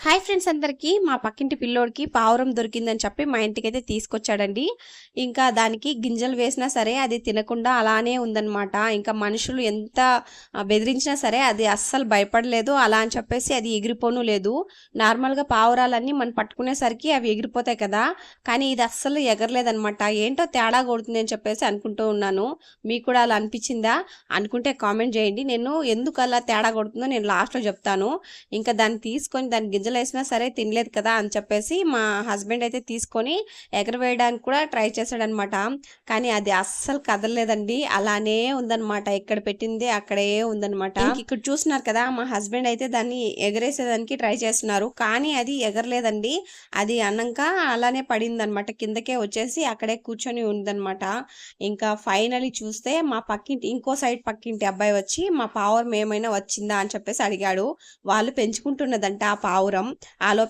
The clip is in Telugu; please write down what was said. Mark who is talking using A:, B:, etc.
A: హాయ్ ఫ్రెండ్స్ అందరికీ మా పక్కింటి పిల్లోడికి పావురం దొరికిందని చెప్పి మా ఇంటికైతే తీసుకొచ్చాడండి. ఇంకా దానికి గింజలు వేసినా సరే అది తినకుండా అలానే ఉందన్నమాట. ఇంకా మనుషులు ఎంత బెదిరించినా సరే అది అస్సలు భయపడలేదు. అలా అని చెప్పేసి అది ఎగిరిపోను లేదు. నార్మల్గా పావురాలన్నీ మనం పట్టుకునేసరికి అవి ఎగిరిపోతాయి కదా, కానీ ఇది అస్సలు ఎగరలేదనమాట. ఏంటో తేడా కొడుతుంది అని చెప్పేసి అనుకుంటూ ఉన్నాను. మీకు కూడా అలా అనిపించిందా? అనుకుంటే కామెంట్ చేయండి. నేను ఎందుకు అలా తేడా కొడుతుందో నేను లాస్ట్లో చెప్తాను. ఇంకా దాన్ని తీసుకొని దాని గింజలు వేసినా సరే తినలేదు కదా అని చెప్పేసి మా హస్బెండ్ అయితే తీసుకొని ఎగరవేయడానికి కూడా ట్రై చేశాడనమాట. కానీ అది అస్సలు కదలలేదండి, అలానే ఉందన్నమాట. ఎక్కడ పెట్టింది అక్కడే ఉందన్నమాట. ఇక్కడ చూస్తున్నారు కదా, మా హస్బెండ్ అయితే దాన్ని ఎగరేసేదానికి ట్రై చేస్తున్నారు, కానీ అది ఎగరలేదండి. అది అన్నాక అలానే పడింది అనమాట, కిందకే వచ్చేసి అక్కడే కూర్చొని ఉందన్నమాట. ఇంకా ఫైనలీ చూస్తే మా పక్కింటి ఇంకో సైడ్ పక్కింటి అబ్బాయి వచ్చి మా పావురం ఏమైనా వచ్చిందా అని చెప్పేసి అడిగాడు. వాళ్ళు పెంచుకుంటున్నదంట ఆ పావురం. ఆలో